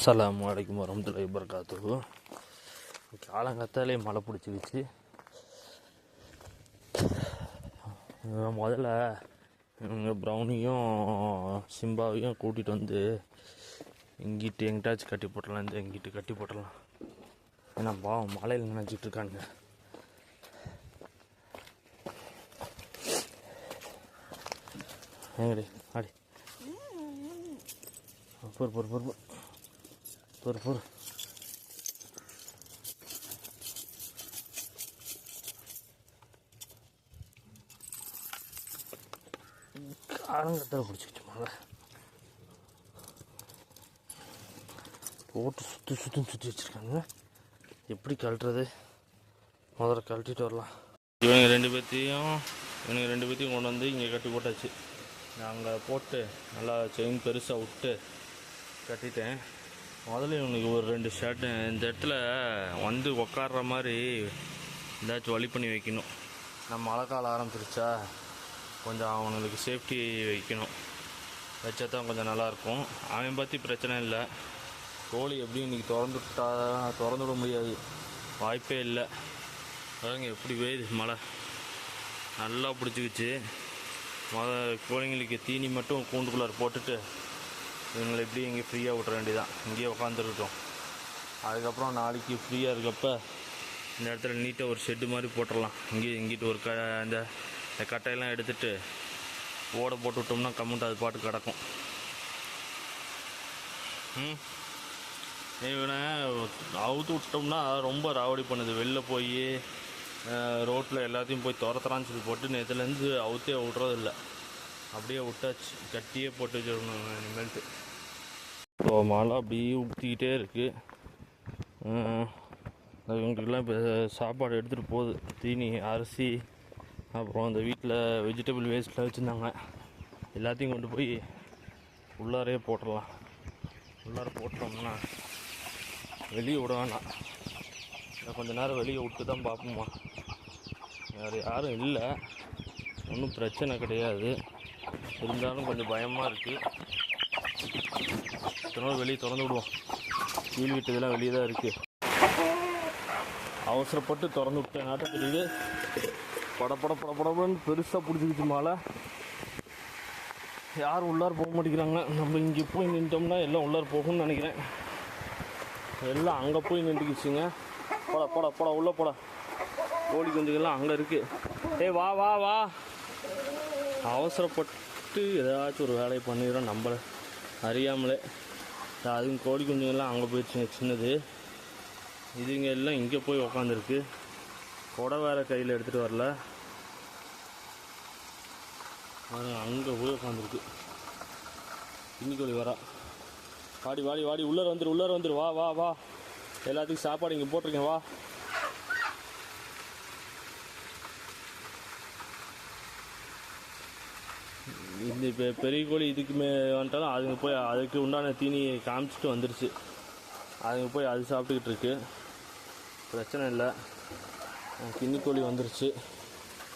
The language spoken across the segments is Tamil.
அஸ்ஸலாமு அலைக்கும் வரஹ்மத்துல்லாஹி வபரகாத்துஹு. காலங்கத்தாலே மழை பிடிச்சிக்கிச்சு. முதல்ல ப்ரௌனியும் சிம்பாவையும் கூட்டிகிட்டு வந்து இங்கிட்டு எங்கிட்டாச்சும் கட்டி போட்டலாம், இந்த எங்கிட்டு கட்டி போட்டலாம். ஏன்னா பாவம் மழையில் நினைச்சிட்டு இருக்காங்க. எங்கடி ஆடி பொறு பொறு பொறு பொறு பொறு காலங்கத்தில் பிடிச்சிக்கிச்சு மழை போட்டு சுற்றி வச்சுருக்காங்க. எப்படி கழட்டுறது? முதல்ல கழட்டிட்டு வரலாம். இவங்க ரெண்டு பேர்த்தையும் கொண்டு வந்து இங்கே கட்டி போட்டாச்சு. நாங்கள் போட்டு நல்லா செயின் பெருசாக விட்டு கட்டிட்டேன். முதல்ல இவனுக்கு ஒரு 2 ஷர்ட்டு இந்த இடத்துல வந்து உக்காடுற மாதிரி ஏதாச்சும் வழி பண்ணி வைக்கணும். நம்ம மழை காலம் ஆரம்பிச்சிருச்சா கொஞ்சம் அவனுக்கு சேஃப்டி வைக்கணும். வச்சா தான் கொஞ்சம் நல்லாயிருக்கும். அவன் பற்றி பிரச்சனை இல்லை. கோழி எப்படியும் இன்றைக்கி திறந்து விட முடியாது, வாய்ப்பே இல்லை. பாருங்க எப்படி வேயுது மழை, நல்லா பிடிச்சிக்கிச்சு. கோழிங்களுக்கு தீனி மட்டும் கூண்டுக்குள்ளார போட்டுட்டு இவங்களை எப்படி இங்கே ஃப்ரீயாக விட்ற வேண்டியதான். இங்கேயே உட்காந்துருக்கட்டும். அதுக்கப்புறம் நாளைக்கு ஃப்ரீயாக இருக்கப்போ இந்த இடத்துல நீட்டாக ஒரு ஷெட்டு மாதிரி போட்டுடலாம். இங்கிட்டு ஒரு இந்த கட்டையெல்லாம் எடுத்துகிட்டு ஓடை போட்டு விட்டோம்னா கம்முன்ட்டு அது பாட்டு கிடக்கும். இவனை அவுத்து விட்டோம்னா ரொம்ப ராவடி பண்ணுது. வெளில போய் ரோட்டில் எல்லாத்தையும் போய் துரத்துறான்னு சொல்லி போட்டு நேற்றுலேருந்து அவுத்தே விட்றதில்ல. அப்படியே விட்டாச்சு, கட்டியே போட்டு வச்சிடணும் இனிமேல்ட்டு. ஸோ மழை அப்படியே ஊற்றிக்கிட்டே இருக்குது. இவங்களுக்கெல்லாம் இப்போ சாப்பாடு எடுத்துகிட்டு போகுது. தீனி, அரிசி, அப்புறம் அந்த வீட்டில் வெஜிடபிள் வேஸ்ட்டில் வச்சுருந்தாங்க. எல்லாத்தையும் கொண்டு போய் உள்ளாரே போட்டுடலாம். உள்ளார போட்டோம்னா வெளியே விட வேணாம். கொஞ்சம் நேரம் வெளியே விட்டு தான் பார்ப்போமா. வேறு யாரும் இல்லை, ஒன்றும் பிரச்சனை கிடையாது. இருந்தாலும் கொஞ்சம் பயமாக இருக்குது. இத்தனை வெளியே திறந்து விடுவோம். கீழ் வீட்டுதெல்லாம் வெளியே தான் இருக்குது. அவசரப்பட்டு திறந்து விட்டேன். நாட்டை தெரியுது படப்படன்னு பெருசாக பிடிச்சிக்கிச்சு மழை. யாரும் உள்ளார போக மாட்டேங்கிறாங்க. நம்ம இங்கே போய் நின்ட்டோம்னா எல்லாம் உள்ளார போகணும்னு நினைக்கிறேன். எல்லாம் அங்கே போய் நின்றுக்குச்சுங்க. போட உள்ளே போட. கோழி குஞ்சுகள்லாம் அங்கே இருக்குது. வா வா வா. அவசரப்பட்டு ஏதாச்சும் ஒரு வேலையை பண்ணிடுறோம் நம்மளை அறியாமலே. அதுவும் கோழி குஞ்சுங்கள்லாம் அங்கே போயிடுச்சுங்க. சின்னது இதுங்க எல்லாம் இங்கே போய் உக்காந்துருக்கு. கொடை வேறு கையில் எடுத்துகிட்டு வரல, அங்கே போய் உட்காந்துருக்கு. இன்னிக்கோழி வரா. வாடி உள்ளார வந்துரு. வா. எல்லாத்துக்கும் சாப்பாடு இங்கே போட்டிருக்கேன், வா. இந்த இப்போ பெரிய கோழி இதுக்குமே வந்துட்டாலும் அதுங்க போய் அதுக்கு உண்டான தீனியை காமிச்சிட்டு வந்துடுச்சு. அதுங்க போய் அது சாப்பிட்டுக்கிட்டு இருக்கு. பிரச்சனை இல்லை. கின்னிக்கோழி வந்துருச்சு.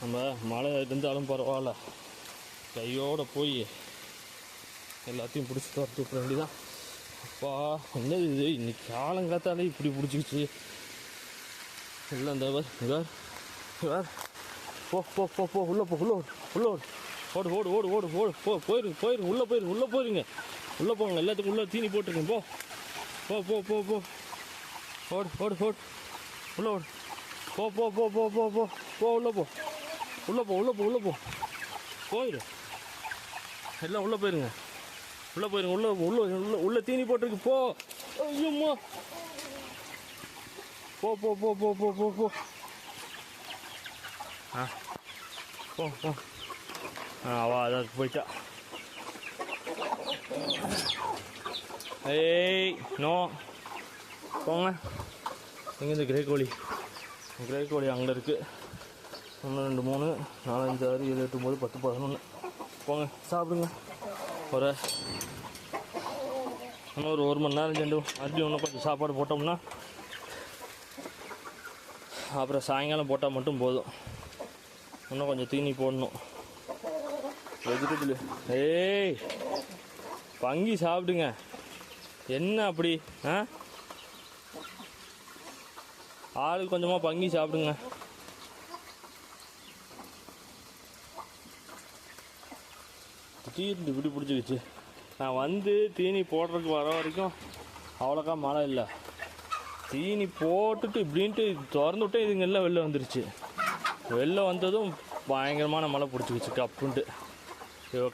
நம்ம மழை இருந்தாலும் பரவாயில்ல, கையோடு போய் எல்லாத்தையும் பிடிச்சி துரத்து விட வேண்டியதான். அப்பா என்னது இது, இன்னைக்கு காலங்காத்தாலே இப்படி பிடிச்சிக்கிச்சு. இல்லை இந்த போ உள்ள போயிருங்க. உள்ளே போங்க, எல்லாத்துக்கும் உள்ளே தீனி போட்டுருக்கேன். போ ஓடு உள்ளே ஓடு. உள்ளே போ போயிரு. எல்லாம் உள்ளே போயிருங்க. உள்ள தீனி போட்டிருக்கு. போ. ஐயோம்மா. போ. போ. அவா அதான் போயிட்டா. நோ போங்க. எங்கே இந்த கிரே கோழி அங்கே இருக்குது. 1 2 3 4 5 6 7 8 9 10 11. போங்க சாப்பிடுங்க. இன்னும் ஒரு 1 மணி நேரம் சென்று மறுபடியும் இன்னும் கொஞ்சம் சாப்பாடு போட்டோம்னா அப்புறம் சாயங்காலம் போட்டால் மட்டும் போதும். இன்னும் கொஞ்சம் தீனி போடணும். வெஜிடபிள் பங்கி சாப்பிடுங்க. என்ன அப்படி ஆளுக்கு கொஞ்சமாக பங்கி சாப்பிடுங்க. திடீர்னு இப்படி பிடிச்சிக்கிச்சு. நான் வந்து தீனி போடுறதுக்கு வர வரைக்கும் அவ்வளோக்கா மழை இல்லை. தீனி போட்டுட்டு இப்படின்ட்டு திறந்து விட்டு இதுங்க எல்லாம் வெளில வந்துருச்சு. வெளில வந்ததும் பயங்கரமான மழை பிடிச்சிக்கிச்சு கப்புன்ட்டு.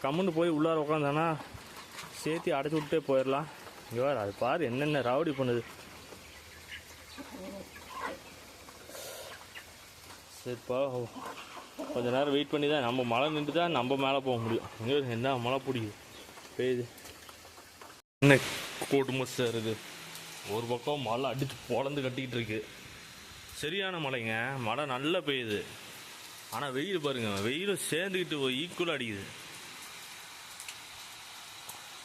கம்முன்னு போய் உள்ளார உட்காந்தானா சேர்த்தி அடைச்சி விட்டே போயிடலாம். இங்கே வேறு அது பாரு என்னென்ன ராவடி பண்ணுது. சரிப்பா கொஞ்ச நேரம் வெயிட் பண்ணி தான் நம்ம மழை நின்று தான் நம்ம மேலே போக முடியும். இங்கே என்ன மழை பிடிக்குது பெய்யுது. என்ன கொடுமை சார் இது. ஒரு பக்கம் மழை அடித்து பொழந்து கட்டிக்கிட்டு இருக்கு. சரியான மழைங்க. மழை நல்லா பெய்யுது. ஆனால் வெயில் பாருங்கள், வெயிலும் சேர்ந்துக்கிட்டு ஈக்குவலாக அடிக்குது.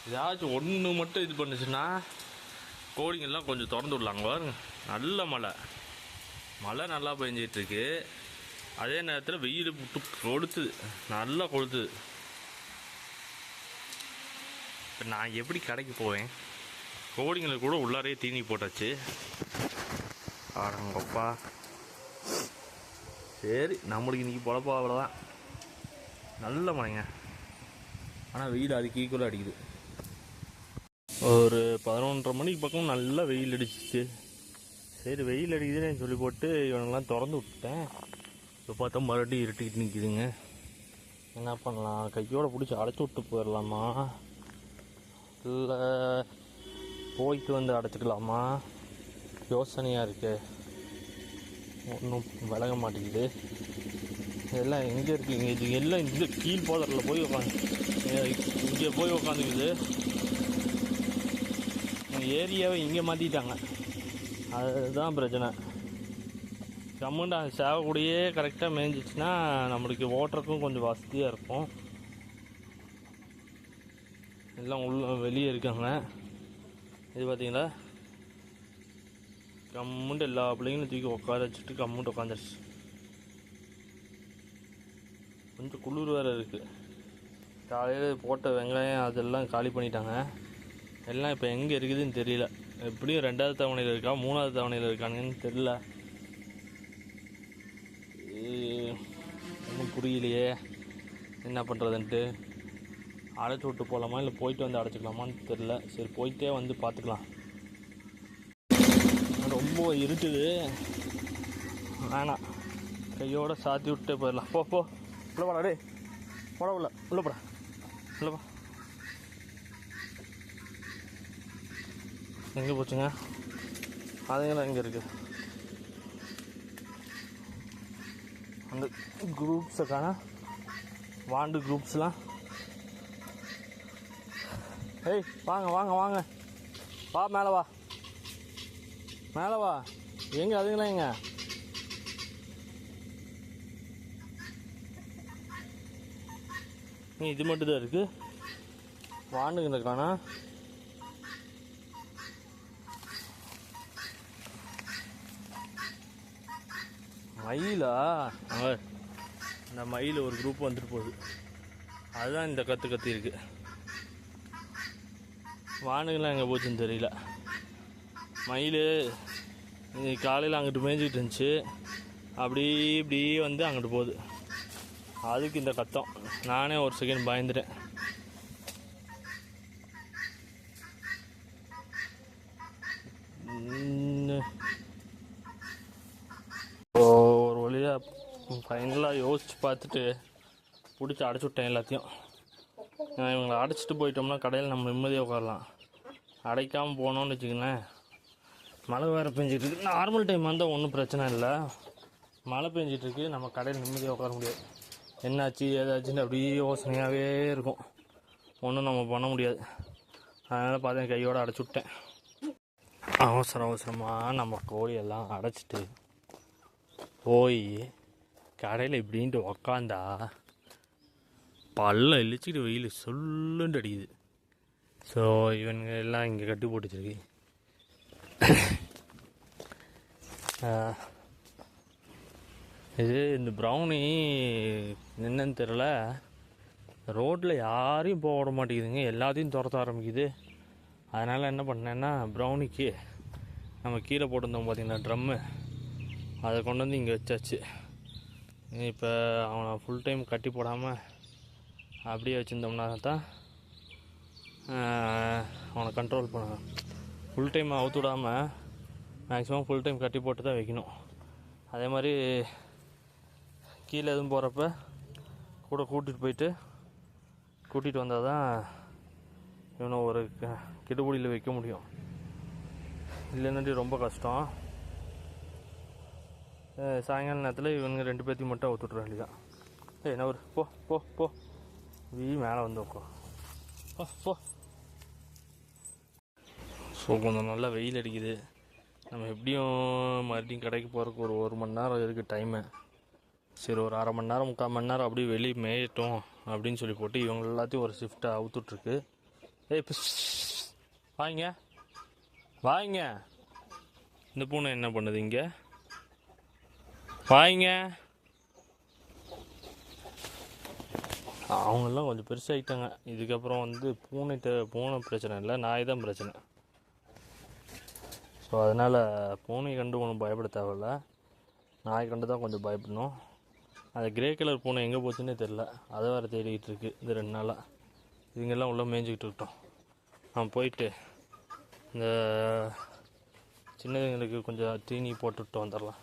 ஏதாச்சும் ஒன்று மட்டும் இது பண்ணுச்சுன்னா கோழிங்கெல்லாம் கொஞ்சம் திறந்து விடலாங்க. பாருங்க நல்ல மழை நல்லா பெஞ்சிட்ருக்கு. அதே நேரத்தில் வெயில் விட்டு கொளுத்துது, நல்லா கொளுத்துது. இப்போ நான் எப்படி கடைக்கு போவேன்? கோழிங்களுக்கு கூட உள்ளாரே தீனி போட்டாச்சு. ஆடங்கப்பா. சரி நம்மளுக்கு இன்றைக்கி பொழப்பா அவ்வளோதான். நல்ல மழைங்க. ஆனால் வெயில் அதுக்கு ஈக்குவலாக அடிக்குது. ஒரு 11:30 மணிக்கு பக்கம் நல்லா வெயில் அடிச்சிச்சு. சரி வெயில் அடிக்குதுன்னு சொல்லி போட்டு இவனெல்லாம் திறந்து விட்டேன். இப்போ பார்த்தா மறுபடியும் இருட்டிக்கிட்டு நிற்கிதுங்க. என்ன பண்ணலாம்? கையோடு பிடிச்சி அடைச்சி விட்டு போயிடலாமா, இல்லை போயிட்டு வந்து அடைச்சிக்கலாமா? யோசனையாக இருக்கு. ஒன்றும் விளங்க மாட்டேங்குது. எல்லாம் எங்கே இருக்குங்க? இது எல்லாம் இந்த கீழ் போதரில் போய் உட்காந்து இங்கே போய் உட்காந்துக்குது. ஏரியாவை இங்கே மாற்றிட்டாங்க. அதுதான் பிரச்சனை. கம்முண்டா சேவக்கூடியே கரெக்டாக மேய்ஞ்சிச்சுன்னா நம்மளுக்கு ஓட்டுறதுக்கும் கொஞ்சம் வசதியாக இருக்கும். எல்லாம் வெளியே இருக்காங்க. இது பார்த்தீங்களா, கம்முண்டு எல்லா பிள்ளைங்களும் தூக்கி உட்கார வச்சுட்டு கம்முண்டு உட்காந்துருச்சு. கொஞ்சம் குளிர் வேறு இருக்குது. காலையில் போட்ட வெங்காயம் அதெல்லாம் காலி பண்ணிட்டாங்க. எல்லாம் இப்போ எங்கே இருக்குதுன்னு தெரியல. எப்படியும் 2வது தவணையில் இருக்கா 3வது தவணையில் இருக்கானுங்கன்னு தெரியல. ஒன்றும் புரியலையே என்ன பண்ணுறதுன்ட்டு. அடைச்சி விட்டு போகலாமா இல்லை போயிட்டு வந்து அடைச்சிக்கலாமான்னு தெரில. சரி போயிட்டே வந்து பார்த்துக்கலாம். ரொம்ப இருட்டுது, வேணாம். கையோடு சாத்தி விட்டே போயிடலாம். போ உள்ள போடா. டே போட உள்ள போடா. உள்ளப்பா. எங்கே போச்சுங்க? அதுங்களாம் எங்கே இருக்குது? அந்த குரூப்ஸை காணா, வாண்டு குரூப்ஸ்லாம். ஏய் வாங்க வாங்க வாங்க, வா மேலே வா, மேலே வா. எங்கே அதுங்களாம் எங்க? இது மட்டும்தான் இருக்குது. வாண்டுங்களை காணா. மயிலா? அங்கே இந்த மயில் ஒரு குரூப் வந்துட்டு போகுது. அதுதான் இந்த கற்று இருக்குது. வானுங்கெல்லாம் எங்கே போச்சுன்னு தெரியல. மயில் காலையில் அங்கிட்டு மேய்ஞ்சிக்கிட்டு இருந்துச்சு. இப்படி வந்து அங்கிட்டு போகுது. அதுக்கு இந்த கத்தம். நானே ஒரு செகண்ட் பயந்துட்டேன். ஒரு வழியாக ஃபைனலாக யோசித்து பார்த்துட்டு பிடிச்சி அடைச்சி விட்டேன் எல்லாத்தையும். இவங்களை அடைச்சிட்டு போயிட்டோம்னா கடையில் நம்ம நிம்மதியாக உட்காரலாம். அடைக்காமல் போனோம்னு வச்சுக்கங்களேன், மழை வேறு பெஞ்சிட்ருக்கு. நார்மல் டைம் வந்தால் ஒன்றும் பிரச்சனை இல்லை. மழை பெஞ்சிட்ருக்கு, நம்ம கடையில் நிம்மதியாக உட்கார முடியாது. என்னாச்சு ஏதாச்சுன்னு அப்படியே யோசனையாகவே இருக்கும். ஒன்றும் நம்ம பண்ண முடியாது. அதனால் பார்த்தேன் கையோடு அடைச்சி விட்டேன். அவசரமாக நம்ம கோழியெல்லாம் அடைச்சிட்டு போய் கடையில் இப்படின்ட்டு உக்காந்தா பல்ல இழிச்சிக்கிட்டு வெயில் சொல்லுண்டு அடிக்குது. ஸோ இவனுங்க எல்லாம் இங்கே கட்டி போட்டுச்சிருக்கு. இது இந்த ப்ரௌனி என்னன்னு தெரில, ரோட்டில் யாரையும் போக விட மாட்டேங்குதுங்க. எல்லாத்தையும் துரத்த ஆரம்பிக்குது. அதனால் என்ன பண்ணேன்னா ப்ரௌனிக்கு நம்ம கீழே போட்டிருந்தோம் பார்த்திங்களா ட்ரம்மு, அதை கொண்டு வந்து இங்கே வச்சாச்சு. இப்போ அவனை ஃபுல் டைம் கட்டி போடாமல் அப்படியே வச்சுருந்தோம்னா தான் அவனை கண்ட்ரோல் பண்ண. ஃபுல் டைம் அவுத்து விடாமல் மேக்ஸிமம் ஃபுல் டைம் கட்டி போட்டு தான் வைக்கணும். அதே மாதிரி கீழே எதுவும் போகிறப்ப கூட கூட்டிகிட்டு வந்தால் தான் இவனை ஒரு கிடுபுடியில் வைக்க முடியும். இல்லைன்னாட்டி ரொம்ப கஷ்டம். சாயங்கால நேரத்தில் இவனுங்க 2 பேர்த்தையும் மட்டும் அவுத்துட்ற வேண்டியதான். என்ன ஒரு போ போ போ மேலே வந்து உட்கோ போ. ஸோ கொஞ்சம் நல்லா வெயில் அடிக்குது. நம்ம எப்படியும் மறுபடியும் கடைக்கு போகிறதுக்கு ஒரு மணி நேரம் இருக்குது டைமு. சரி ஒரு அரை மணி நேரம் 3/4 மணி நேரம் அப்படியே வெளியே மேயட்டும் அப்படின்னு சொல்லி போட்டு இவங்க எல்லாத்தையும் ஒரு ஷிஃப்ட்டை அவுத்துட்ருக்கு. வாங்க இந்த பூனை என்ன பண்ணுது இங்கே? வாங்க. அவங்கெல்லாம் கொஞ்சம் பெருசாகிட்டாங்க. இதுக்கப்புறம் வந்து பூனை பிரச்சனை இல்லை, நாய் தான் பிரச்சனை. ஸோ அதனால் பூனை கண்டு ஒன்றும் பயப்பட தேவையில்ல, நாய் கண்டு தான் கொஞ்சம் பயப்படணும். அந்த கிரே கலர் பூனை எங்கே போச்சுன்னே தெரில, அதை வேறு தேடிக்கிட்டு இருக்குது இந்த 2 நாளாக. இதுங்கெல்லாம் உள்ளே மேய்ஞ்சிக்கிட்டு இருக்கட்டும். நான் போயிட்டு இந்த சின்னதுங்களுக்கு கொஞ்சம் தீனி போட்டுவிட்டு வந்துடலாம்.